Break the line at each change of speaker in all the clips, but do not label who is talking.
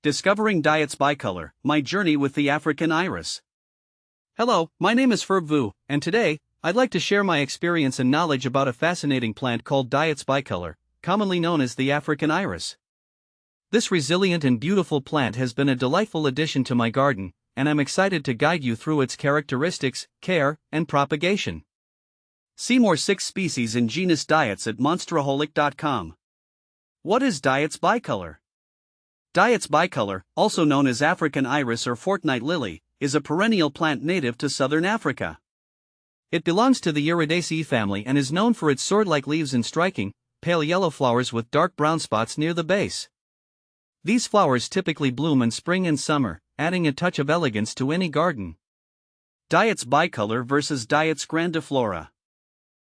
Discovering Diets Bicolor, My Journey with the African Iris. Hello, my name is Ferb Vu, and today, I'd like to share my experience and knowledge about a fascinating plant called Diets Bicolor, commonly known as the African iris. This resilient and beautiful plant has been a delightful addition to my garden, and I'm excited to guide you through its characteristics, care, and propagation. See more 6 species in genus Diets at monsteraholic.com. What is Diets Bicolor? Diets bicolor, also known as African iris or fortnight lily, is a perennial plant native to southern Africa. It belongs to the Iridaceae family and is known for its sword-like leaves and striking, pale yellow flowers with dark brown spots near the base. These flowers typically bloom in spring and summer, adding a touch of elegance to any garden. Diets bicolor versus Diets grandiflora.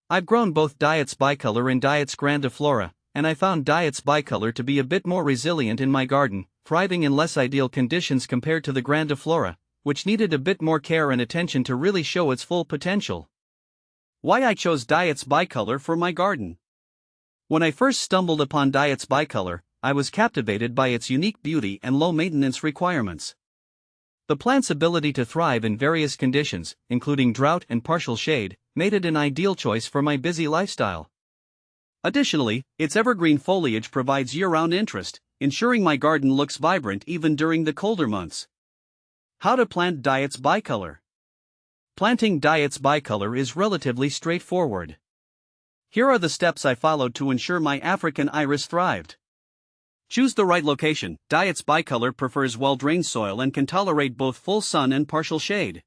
I've grown both Diets bicolor and Diets grandiflora, and I found Diets bicolor to be a bit more resilient in my garden, thriving in less ideal conditions compared to the grandiflora, which needed a bit more care and attention to really show its full potential. Why I chose Diets bicolor for my garden. When I first stumbled upon Diets bicolor, I was captivated by its unique beauty and low maintenance requirements. The plant's ability to thrive in various conditions, including drought and partial shade, made it an ideal choice for my busy lifestyle. Additionally, its evergreen foliage provides year-round interest, ensuring my garden looks vibrant even during the colder months. How to plant Diets bicolor. Planting Diets bicolor is relatively straightforward. Here are the steps I followed to ensure my African iris thrived. Choose the right location. Diets bicolor prefers well-drained soil and can tolerate both full sun and partial shade.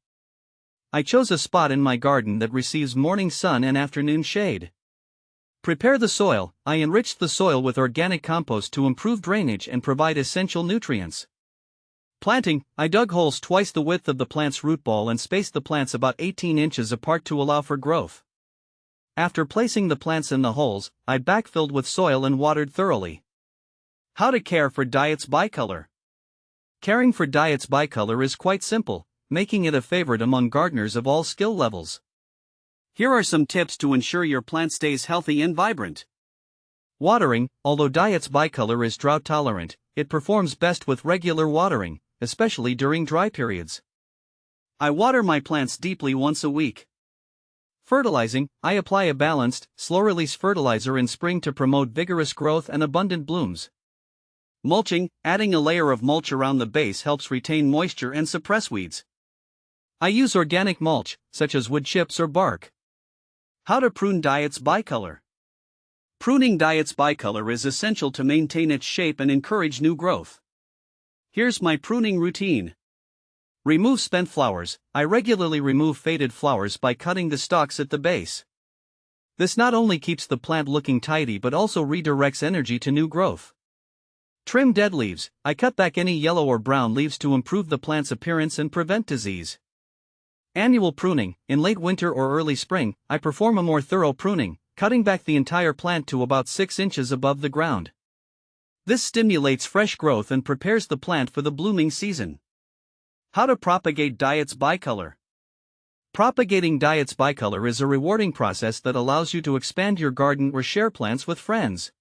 I chose a spot in my garden that receives morning sun and afternoon shade. Prepare the soil. I enriched the soil with organic compost to improve drainage and provide essential nutrients. Planting, I dug holes twice the width of the plant's root ball and spaced the plants about 18 inches apart to allow for growth. After placing the plants in the holes, I backfilled with soil and watered thoroughly. How to care for Diets bicolor. Caring for Diets bicolor is quite simple, making it a favorite among gardeners of all skill levels. Here are some tips to ensure your plant stays healthy and vibrant. Watering. Although Diets bicolor is drought tolerant, it performs best with regular watering, especially during dry periods. I water my plants deeply once a week. Fertilizing. I apply a balanced, slow-release fertilizer in spring to promote vigorous growth and abundant blooms. Mulching. Adding a layer of mulch around the base helps retain moisture and suppress weeds. I use organic mulch, such as wood chips or bark. How to prune Diets bicolor. Pruning Diets bicolor is essential to maintain its shape and encourage new growth. Here's my pruning routine. Remove spent flowers. I regularly remove faded flowers by cutting the stalks at the base. This not only keeps the plant looking tidy but also redirects energy to new growth. Trim dead leaves. I cut back any yellow or brown leaves to improve the plant's appearance and prevent disease. Annual pruning. In late winter or early spring, I perform a more thorough pruning, cutting back the entire plant to about 6 inches above the ground. This stimulates fresh growth and prepares the plant for the blooming season. How to propagate Diets bicolor. Propagating Diets bicolor is a rewarding process that allows you to expand your garden or share plants with friends.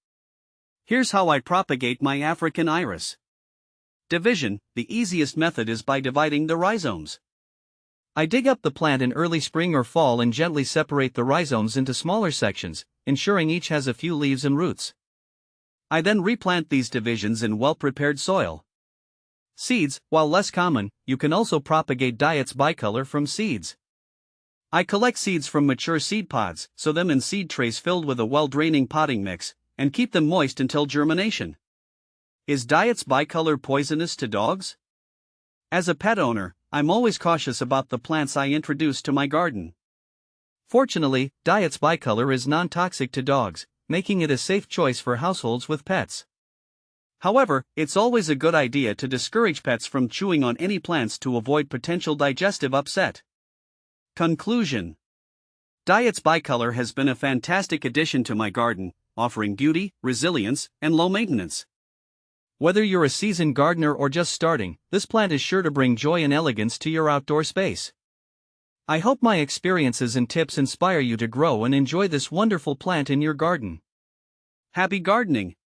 Here's how I propagate my African iris. Division. The easiest method is by dividing the rhizomes. I dig up the plant in early spring or fall and gently separate the rhizomes into smaller sections, ensuring each has a few leaves and roots. I then replant these divisions in well-prepared soil. Seeds. While less common, you can also propagate Diets bicolor from seeds. I collect seeds from mature seed pods, sow them in seed trays filled with a well-draining potting mix, and keep them moist until germination. Is Diets bicolor poisonous to dogs? As a pet owner, I'm always cautious about the plants I introduce to my garden. Fortunately, Diets bicolor is non-toxic to dogs, making it a safe choice for households with pets. However, it's always a good idea to discourage pets from chewing on any plants to avoid potential digestive upset. Conclusion. Diets bicolor has been a fantastic addition to my garden, offering beauty, resilience, and low maintenance. Whether you're a seasoned gardener or just starting, this plant is sure to bring joy and elegance to your outdoor space. I hope my experiences and tips inspire you to grow and enjoy this wonderful plant in your garden. Happy gardening!